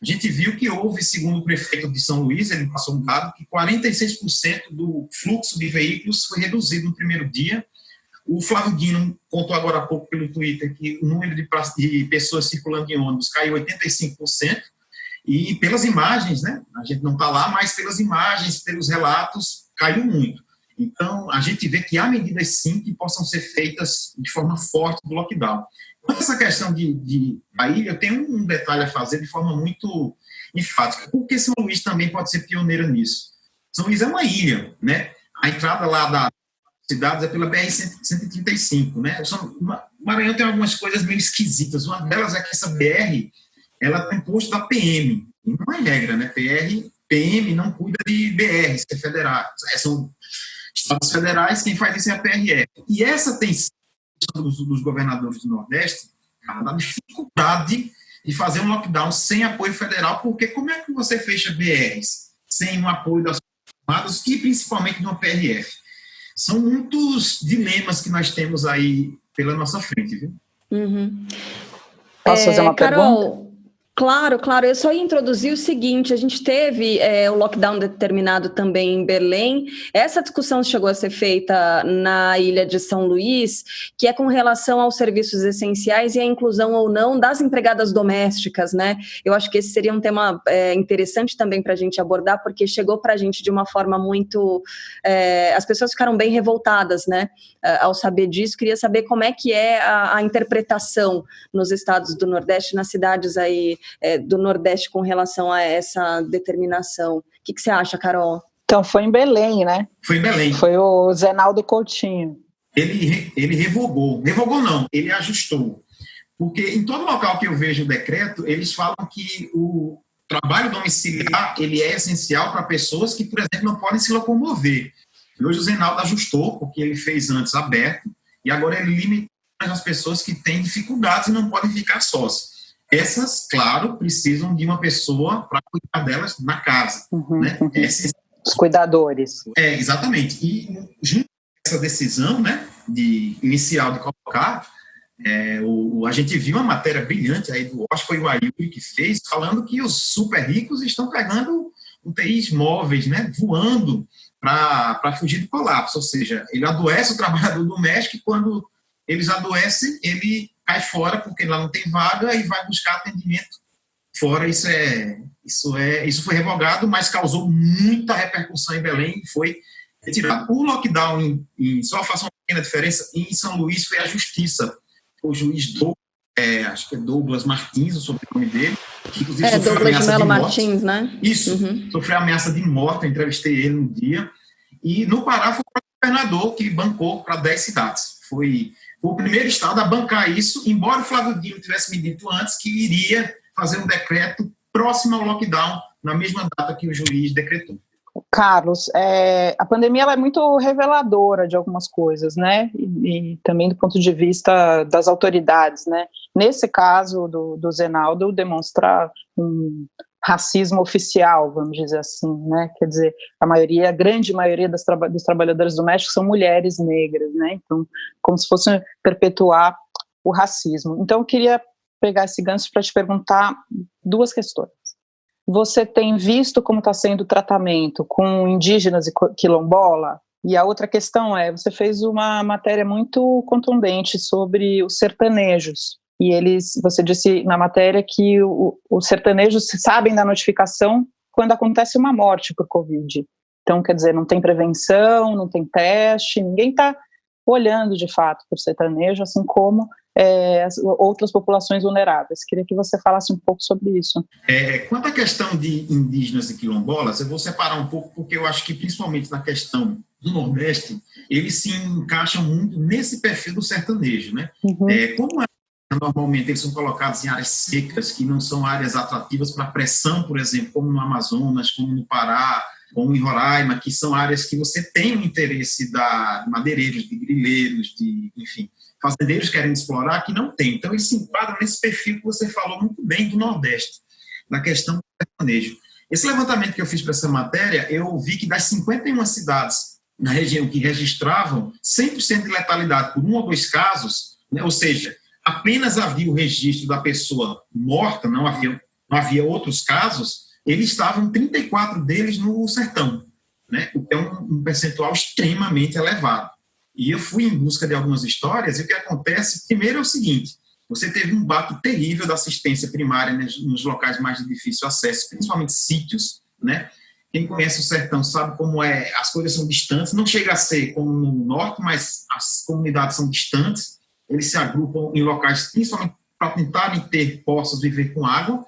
S10: a gente viu que houve, segundo o prefeito de São Luís, ele passou um dado, que 46% do fluxo de veículos foi reduzido no primeiro dia. O Flávio Dino contou agora há pouco pelo Twitter que o número de pessoas circulando em ônibus caiu 85%, e pelas imagens, né, a gente não está lá, mas pelas imagens, pelos relatos, caiu muito. Então, a gente vê que há medidas, sim, que possam ser feitas de forma forte do lockdown. Quanto a essa questão da ilha, eu tenho um detalhe a fazer de forma muito enfática. Por que São Luís também pode ser pioneira nisso? São Luís é uma ilha, né? A entrada lá das cidades é pela BR-135, né? O Maranhão tem algumas coisas meio esquisitas. Uma delas é que essa BR, ela tem imposto da PM. E não é regra, né? PM não cuida de BR, se é federal. São estados federais, quem faz isso é a PRF. E essa tem dos governadores do Nordeste a dificuldade de fazer um lockdown sem apoio federal, porque como é que você fecha BRs sem um apoio das Forças e principalmente de uma PRF? São muitos dilemas que nós temos aí pela nossa frente, viu?
S3: Uhum.
S5: Posso fazer uma
S3: Carol,
S5: pergunta?
S3: Claro. Eu só ia introduzir o seguinte, a gente teve o lockdown determinado também em Belém. Essa discussão chegou a ser feita na ilha de São Luís, que é com relação aos serviços essenciais e a inclusão ou não das empregadas domésticas, né? Eu acho que esse seria um tema interessante também para a gente abordar, porque chegou para a gente de uma forma muito... as pessoas ficaram bem revoltadas, né? Ao saber disso, queria saber como é que é a interpretação nos estados do Nordeste, nas cidades aí do Nordeste com relação a essa determinação. O que você acha, Carol?
S5: Então, foi em Belém, né?
S10: Foi em Belém.
S5: Foi o Zenaldo Coutinho.
S10: Ele revogou não, ele ajustou. Porque em todo local que eu vejo o decreto, eles falam que o trabalho domiciliar ele é essencial para pessoas que, por exemplo, não podem se locomover. E hoje o Zenaldo ajustou, porque ele fez antes aberto, e agora ele limita as pessoas que têm dificuldades e não podem ficar sós. Essas, claro, precisam de uma pessoa para cuidar delas na casa. Né?
S5: Os cuidadores.
S10: Exatamente. E junto com essa decisão, né, inicial de colocar, a gente viu uma matéria brilhante, aí acho que foi o Ayuri que fez, falando que os super ricos estão pegando UTIs móveis, né, voando para fugir do colapso. Ou seja, ele adoece o trabalhador doméstico e quando eles adoecem, ele cai fora porque lá não tem vaga e vai buscar atendimento fora. Isso foi revogado, mas causou muita repercussão em Belém e foi retirado. O lockdown, só faço uma pequena diferença, em São Luís foi a Justiça. O juiz acho que é Douglas Martins, o sobrenome dele, que inclusive sofreu ameaça de morte.
S3: Martins, né?
S10: Isso, sofreu ameaça de morte, eu entrevistei ele no dia. E no Pará foi o governador que bancou para 10 cidades. Foi o primeiro estado a bancar isso, embora o Flávio Dino tivesse me dito antes que iria fazer um decreto próximo ao lockdown, na mesma data que o juiz decretou.
S5: Carlos, a pandemia ela é muito reveladora de algumas coisas, né? E também do ponto de vista das autoridades, né? Nesse caso do Zenaldo, demonstra um racismo oficial, vamos dizer assim, né? Quer dizer, a grande maioria dos trabalhadores domésticos são mulheres negras, né? Então, como se fosse perpetuar o racismo. Então, eu queria pegar esse gancho para te perguntar 2 questões. Você tem visto como está sendo o tratamento com indígenas e quilombola? E a outra questão você fez uma matéria muito contundente sobre os sertanejos. E você disse na matéria que os sertanejos sabem da notificação quando acontece uma morte por Covid. Então, quer dizer, não tem prevenção, não tem teste, ninguém está olhando de fato para o sertanejo, assim como as outras populações vulneráveis. Queria que você falasse um pouco sobre isso.
S10: Quanto à questão de indígenas e quilombolas, eu vou separar um pouco, porque eu acho que principalmente na questão do Nordeste, eles se encaixam muito nesse perfil do sertanejo, né? Como normalmente eles são colocados em áreas secas, que não são áreas atrativas para pressão, por exemplo, como no Amazonas, como no Pará, como em Roraima, que são áreas que você tem o interesse de madeireiros, de grileiros, enfim, fazendeiros querem explorar, que não tem. Então, eles se enquadram nesse perfil que você falou muito bem do Nordeste, na questão do sertanejo. Esse levantamento que eu fiz para essa matéria, eu vi que das 51 cidades na região que registravam 100% de letalidade por 1 ou 2 casos, né, ou seja, apenas havia o registro da pessoa morta, não havia outros casos, eles estavam, 34 deles, no sertão, né, o que é um percentual extremamente elevado. E eu fui em busca de algumas histórias, e o que acontece, primeiro é o seguinte: você teve um baque terrível da assistência primária nos locais mais de difícil acesso, principalmente sítios, né? Quem conhece o sertão sabe como é, as coisas são distantes, não chega a ser como no norte, mas as comunidades são distantes, eles se agrupam em locais principalmente para tentarem ter poços, viver com água,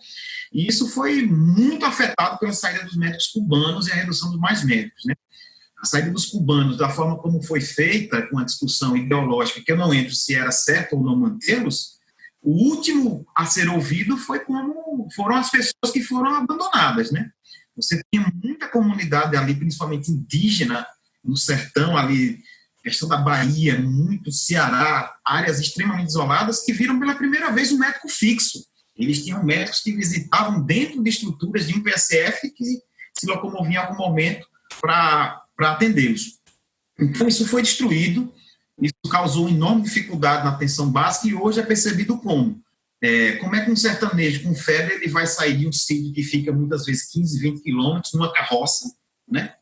S10: e isso foi muito afetado pela saída dos médicos cubanos e a redução dos mais médicos, né? A saída dos cubanos, da forma como foi feita, com a discussão ideológica, que eu não entro se era certo ou não mantê-los, o último a ser ouvido foram as pessoas que foram abandonadas, né? Você tinha muita comunidade ali, principalmente indígena, no sertão ali, questão da Bahia, muito Ceará, áreas extremamente isoladas, que viram pela primeira vez um médico fixo. Eles tinham médicos que visitavam dentro de estruturas de um PSF que se locomoviam em algum momento para atendê-los. Então, isso foi destruído, isso causou enorme dificuldade na atenção básica e hoje é percebido como é que um sertanejo com febre ele vai sair de um sítio que fica muitas vezes 15, 20 quilômetros numa carroça, né?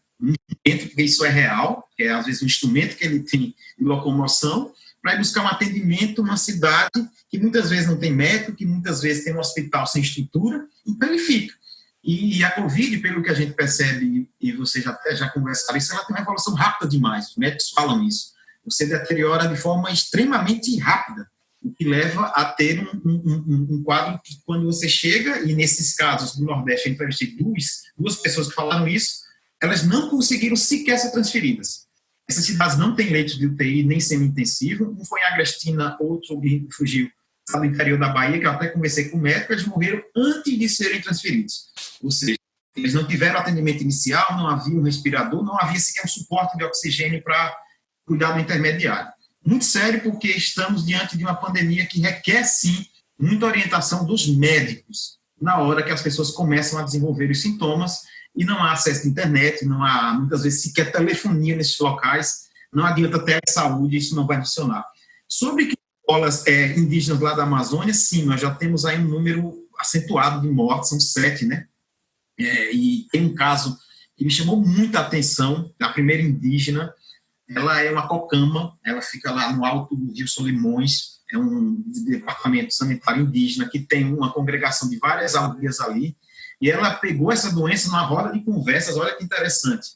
S10: Porque isso é real, que é às vezes um instrumento que ele tem de locomoção, para ir buscar um atendimento numa cidade que muitas vezes não tem médico, que muitas vezes tem um hospital sem estrutura, então ele fica. E a Covid, pelo que a gente percebe, e vocês já conversaram isso, ela tem uma evolução rápida demais, os médicos falam isso. Você deteriora de forma extremamente rápida, o que leva a ter um quadro que, quando você chega, e nesses casos do Nordeste, eu entrevistei duas pessoas que falaram isso, elas não conseguiram sequer ser transferidas. Essas cidades não têm leitos de UTI, nem semi-intensivo. Um foi em Agrestina, outro fugiu do interior da Bahia, que eu até conversei com o médico, eles morreram antes de serem transferidos. Ou seja, eles não tiveram atendimento inicial, não havia um respirador, não havia sequer um suporte de oxigênio para cuidar do intermediário. Muito sério, porque estamos diante de uma pandemia que requer, sim, muita orientação dos médicos na hora que as pessoas começam a desenvolver os sintomas e não há acesso à internet, não há, muitas vezes, sequer telefonia nesses locais, não adianta telesaúde, isso não vai funcionar. Sobre escolas indígenas lá da Amazônia, sim, nós já temos aí um número acentuado de mortes, são 7, né? E tem um caso que me chamou muita atenção, a primeira indígena, ela é uma cocama, ela fica lá no alto do Rio Solimões, é um departamento sanitário indígena que tem uma congregação de várias aldeias ali, e ela pegou essa doença numa roda de conversas, olha que interessante,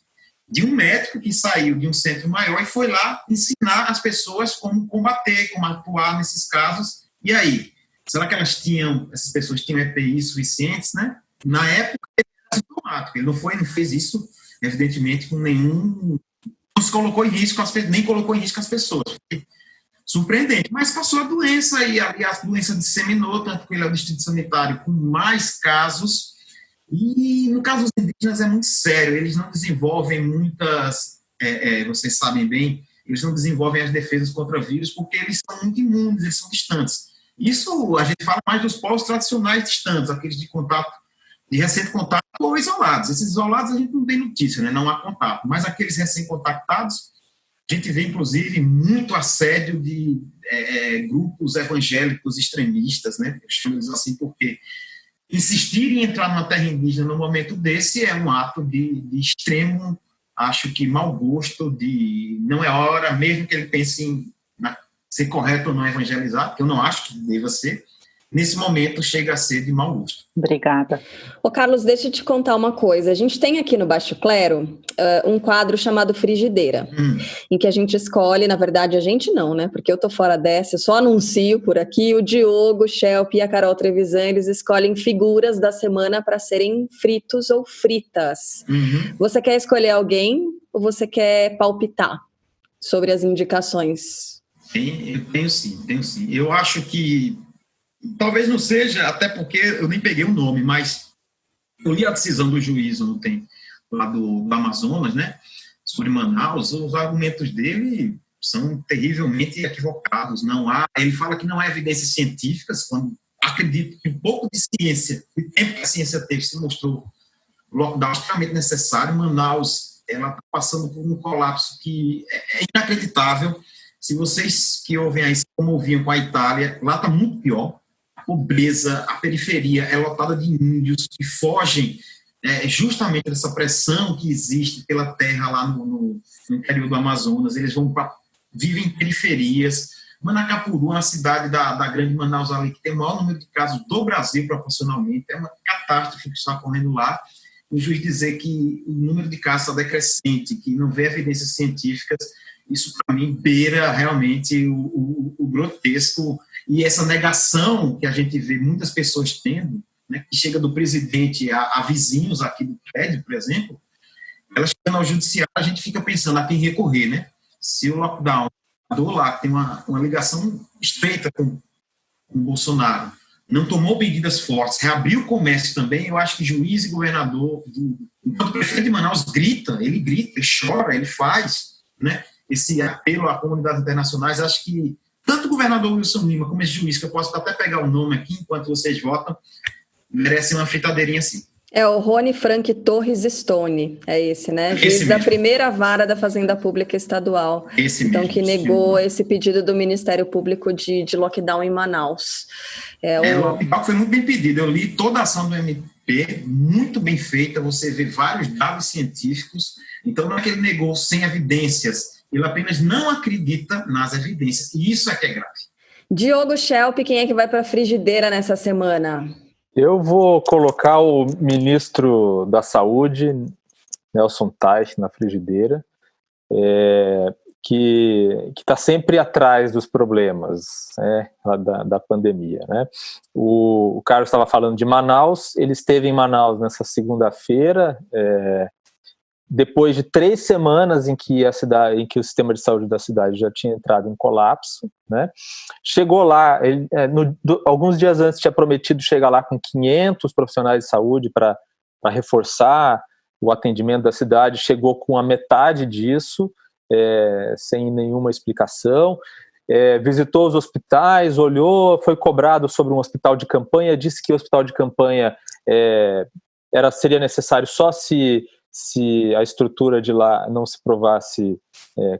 S10: de um médico que saiu de um centro maior e foi lá ensinar as pessoas como combater, como atuar nesses casos. E aí, será que essas pessoas tinham EPI suficientes, né? Na época, ele era sintomático, ele não fez isso, evidentemente, com nenhum... Não se colocou em risco, nem colocou em risco as pessoas. Surpreendente, mas passou a doença e a doença disseminou, tanto que ele é o distrito sanitário com mais casos. E no caso dos indígenas é muito sério, eles não desenvolvem muitas, vocês sabem bem, eles não desenvolvem as defesas contra vírus porque eles são muito imunes, eles são distantes. Isso a gente fala mais dos povos tradicionais distantes, aqueles de contato, de recente contato ou isolados. Esses isolados a gente não tem notícia, né? Não há contato, mas aqueles recém-contactados, a gente vê inclusive muito assédio de grupos evangélicos extremistas, né? Chamamos assim porque insistir em entrar numa terra indígena no momento desse é um ato de extremo, acho que mau gosto, não é hora, mesmo que ele pense em ser correto ou não evangelizar, que eu não acho que deva ser, nesse momento chega a ser de mau gosto.
S5: Obrigada.
S3: Ô Carlos, deixa eu te contar uma coisa. A gente tem aqui no Baixo Clero um quadro chamado Frigideira, em que a gente escolhe, na verdade a gente não, né? Porque eu tô fora dessa, eu só anuncio por aqui, o Diogo, o Shelp e a Carol Trevisan, eles escolhem figuras da semana para serem fritos ou fritas. Você quer escolher alguém ou você quer palpitar sobre as indicações?
S10: Tenho sim. Eu acho que talvez não seja, até porque eu nem peguei o nome, mas eu li a decisão do juiz ontem lá do Amazonas, né, sobre Manaus. Os argumentos dele são terrivelmente equivocados. Ele fala que não há evidências científicas, quando acredito que um pouco de ciência, o tempo que a ciência teve, se mostrou o lockdown extremamente necessário. Manaus ela está passando por um colapso que é inacreditável. Se vocês que ouvem aí se comoviam com a Itália, lá está muito pior. A pobreza, a periferia é lotada de índios que fogem justamente dessa pressão que existe pela terra lá no interior do Amazonas. Eles vivem em periferias. Manacapuru, uma cidade da grande Manaus ali, que tem o maior número de casos do Brasil proporcionalmente, é uma catástrofe que está ocorrendo lá. O juiz dizer que o número de casos está decrescente, que não vê evidências científicas, isso para mim beira realmente o grotesco, e essa negação que a gente vê muitas pessoas tendo, né, que chega do presidente a vizinhos aqui do prédio, por exemplo, ela chegando ao judiciário, a gente fica pensando a quem recorrer, né? Se o lockdown lá tem uma ligação estreita com o Bolsonaro, não tomou medidas fortes, reabriu o comércio também, eu acho que juiz e governador, enquanto o prefeito de Manaus grita, ele chora, ele faz, né, esse apelo a comunidades internacionais. Acho que tanto o governador Wilson Lima como esse juiz, que eu posso até pegar o nome aqui enquanto vocês votam, merecem uma fritadeirinha assim.
S3: É o Rony Frank Torres Stone, é esse, né? Juiz da primeira vara da Fazenda Pública Estadual.
S10: Esse
S3: então,
S10: mesmo,
S3: que negou esse pedido do Ministério Público de lockdown em Manaus.
S10: O lockdown foi muito bem pedido. Eu li toda a ação do MP, muito bem feita. Você vê vários dados científicos. Então, não é que ele negou sem evidências. Ele apenas não acredita nas evidências. E isso é que é grave.
S3: Diogo Schelp, quem é que vai para a frigideira nessa semana?
S6: Eu vou colocar o ministro da Saúde, Nelson Teich, na frigideira, que está sempre atrás dos problemas, né, da pandemia, né? O Carlos estava falando de Manaus, ele esteve em Manaus nessa segunda-feira, depois de 3 semanas em que o sistema de saúde da cidade já tinha entrado em colapso, né? Chegou lá, alguns dias antes tinha prometido chegar lá com 500 profissionais de saúde para reforçar o atendimento da cidade, chegou com a metade disso, sem nenhuma explicação, visitou os hospitais, olhou, foi cobrado sobre um hospital de campanha, disse que o hospital de campanha seria necessário só se a estrutura de lá não se provasse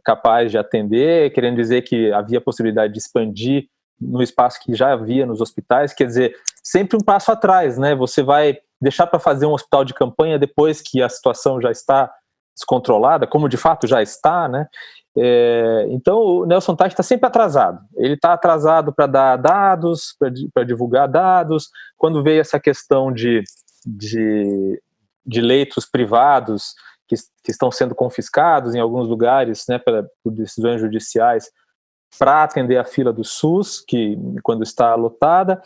S6: capaz de atender, querendo dizer que havia possibilidade de expandir no espaço que já havia nos hospitais. Quer dizer, sempre um passo atrás, né? Você vai deixar para fazer um hospital de campanha depois que a situação já está descontrolada, como de fato já está, né? Então o Nelson Teich está sempre atrasado. Ele está atrasado para dar dados, para divulgar dados. Quando veio essa questão de leitos privados que estão sendo confiscados em alguns lugares, né, por decisões judiciais, para atender a fila do SUS, que quando está lotada.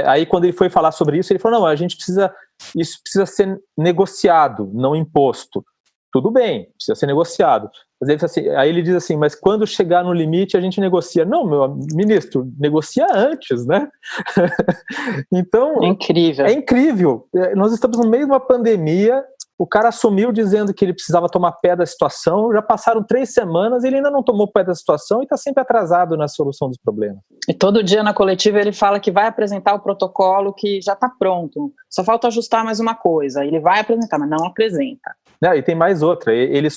S6: Aí quando ele foi falar sobre isso, ele falou, não, isso precisa ser negociado, não imposto. Tudo bem, precisa ser negociado. Mas aí ele diz assim, mas quando chegar no limite a gente negocia. Não, meu ministro, negocia antes, né? Então,
S5: é incrível.
S6: É incrível. Nós estamos no meio de uma pandemia, o cara assumiu dizendo que ele precisava tomar pé da situação, já passaram 3 semanas e ele ainda não tomou pé da situação e está sempre atrasado na solução dos problemas.
S5: E todo dia na coletiva ele fala que vai apresentar o protocolo que já está pronto, só falta ajustar mais uma coisa. Ele vai apresentar, mas não apresenta.
S6: E tem mais outra, ele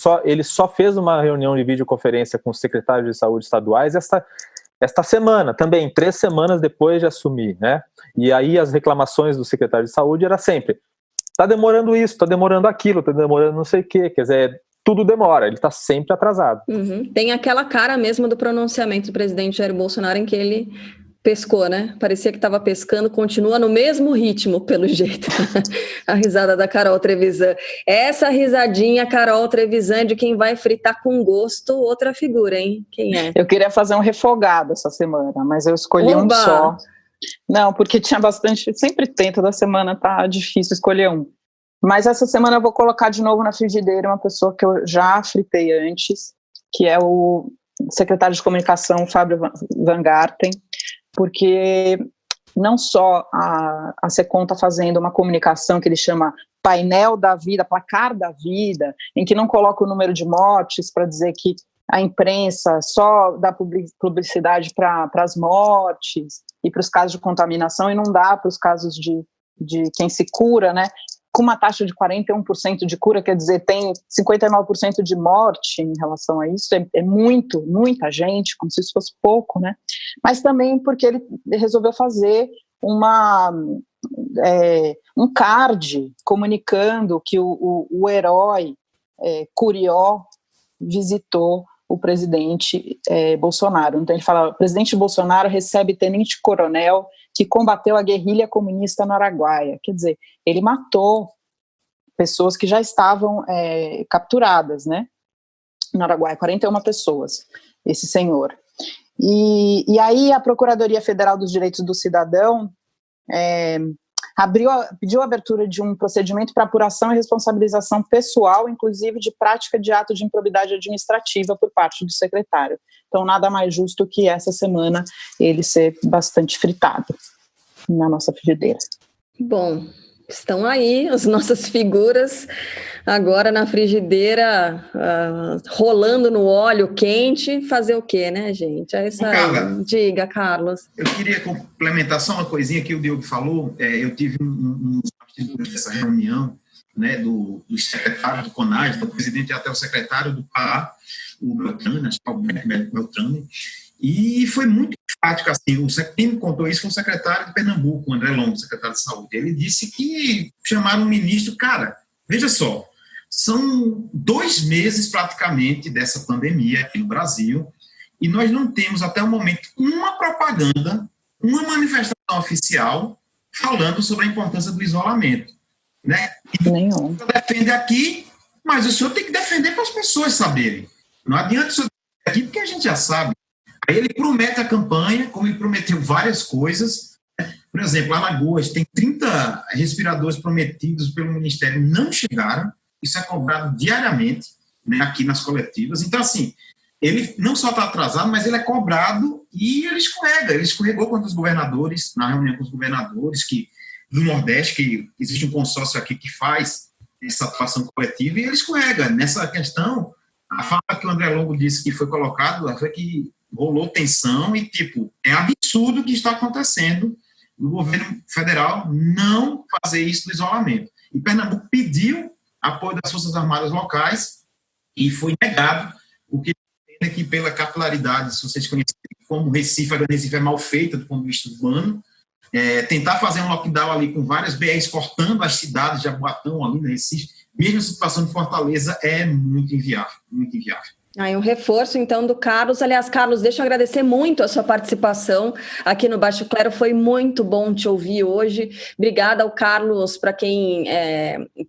S6: só fez uma reunião de videoconferência com os secretários de saúde estaduais esta semana, também 3 semanas depois de assumir, né? E aí as reclamações do secretário de saúde era sempre, está demorando isso, está demorando aquilo, está demorando não sei o quê, quer dizer, tudo demora, ele está sempre atrasado.
S3: Tem aquela cara mesmo do pronunciamento do presidente Jair Bolsonaro em que ele pescou, né? Parecia que estava pescando, continua no mesmo ritmo, pelo jeito. A risada da Carol Trevisan. Essa risadinha, Carol Trevisan, de quem vai fritar com gosto, outra figura, hein? Quem é?
S5: Eu queria fazer um refogado essa semana, mas eu escolhi um só. Não, porque tinha bastante, sempre tem, toda semana tá difícil escolher um. Mas essa semana eu vou colocar de novo na frigideira uma pessoa que eu já fritei antes, que é o secretário de comunicação, Fábio Van Garten, porque não só a SECOM está fazendo uma comunicação que ele chama painel da vida, placar da vida, em que não coloca o número de mortes para dizer que a imprensa só dá publicidade para as mortes e para os casos de contaminação e não dá para os casos de quem se cura, né? com uma taxa de 41% de cura, quer dizer, tem 59% de morte em relação a isso, é muita gente, como se isso fosse pouco, né? Mas também porque ele resolveu fazer um card comunicando que o herói Curió visitou o presidente Bolsonaro. Então ele fala: o presidente Bolsonaro recebe tenente-coronel que combateu a guerrilha comunista no Araguaia. Quer dizer, ele matou pessoas que já estavam capturadas, né, no Araguaia, 41 pessoas, esse senhor. E aí a Procuradoria Federal dos Direitos do Cidadão pediu a abertura de um procedimento para apuração e responsabilização pessoal, inclusive de prática de ato de improbidade administrativa por parte do secretário. Então, nada mais justo que essa semana ele ser bastante fritado na nossa frigideira.
S3: Bom, estão aí as nossas figuras agora na frigideira, rolando no óleo quente. Fazer o quê, né, gente? É isso aí.
S10: Carla,
S3: diga, Carlos.
S10: Eu queria complementar só uma coisinha que o Diogo falou. Eu tive dessa reunião, né, do secretário do CONAD, do presidente e até o secretário do PA, o Beltrame, acho que é o Beltrame, e foi muito enfático, assim, quem me contou isso foi o secretário de Pernambuco, o André Longo, secretário de Saúde. Ele disse que chamaram o ministro, cara, veja só, são 2 meses praticamente dessa pandemia aqui no Brasil, e nós não temos até o momento uma propaganda, uma manifestação oficial falando sobre a importância do isolamento, né? E
S5: nenhum.
S10: Defende aqui, mas o senhor tem que defender para as pessoas saberem. Não adianta o senhor defender aqui, porque a gente já sabe. Aí ele promete a campanha, como ele prometeu várias coisas. Por exemplo, Alagoas tem 30 respiradores prometidos pelo Ministério, não chegaram. Isso é cobrado diariamente, né, aqui nas coletivas. Então, assim, ele não só está atrasado, mas ele é cobrado e ele escorrega. Ele escorregou contra os governadores, na reunião com os governadores do Nordeste, que existe um consórcio aqui que faz essa atuação coletiva, e ele escorrega. Nessa questão, a fala que o André Longo disse que foi colocado foi que rolou tensão e, tipo, é absurdo o que está acontecendo no governo federal não fazer isso do isolamento. E Pernambuco pediu apoio das Forças Armadas locais e foi negado, porque aqui pela capilaridade, se vocês conhecem como Recife, a Recife é mal feita do ponto de vista urbano, tentar fazer um lockdown ali com várias BRs cortando as cidades de Jaboatão ali no Recife, mesmo a situação de Fortaleza, é muito inviável, muito inviável.
S3: Aí um reforço, então, do Carlos. Aliás, Carlos, deixa eu agradecer muito a sua participação aqui no Baixo Clero. Foi muito bom te ouvir hoje. Obrigada ao Carlos, para quem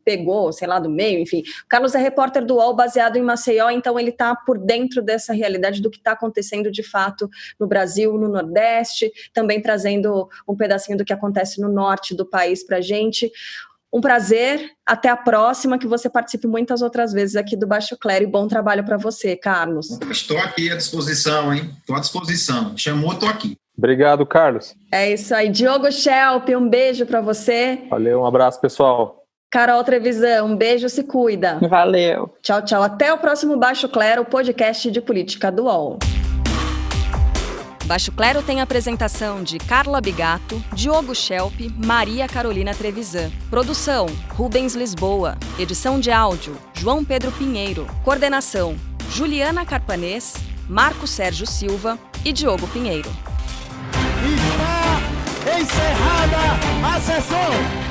S3: pegou, sei lá, do meio, enfim. O Carlos é repórter do UOL, baseado em Maceió, então ele está por dentro dessa realidade do que está acontecendo de fato no Brasil, no Nordeste, também trazendo um pedacinho do que acontece no norte do país para a gente. Um prazer, até a próxima, que você participe muitas outras vezes aqui do Baixo Clero, e bom trabalho para você, Carlos.
S10: Estou aqui à disposição, hein? Estou à disposição. Chamou, estou aqui.
S6: Obrigado, Carlos.
S3: É isso aí. Diogo Schelp, um beijo para você.
S6: Valeu, um abraço, pessoal.
S3: Carol Trevisan, um beijo, se cuida.
S5: Valeu.
S3: Tchau, tchau. Até o próximo Baixo Clero, podcast de política do UOL. Baixo Clero tem a apresentação de Carla Bigato, Diogo Schelp, Maria Carolina Trevisan. Produção, Rubens Lisboa. Edição de áudio, João Pedro Pinheiro. Coordenação, Juliana Carpanês, Marco Sérgio Silva e Diogo Pinheiro.
S9: Está encerrada a sessão!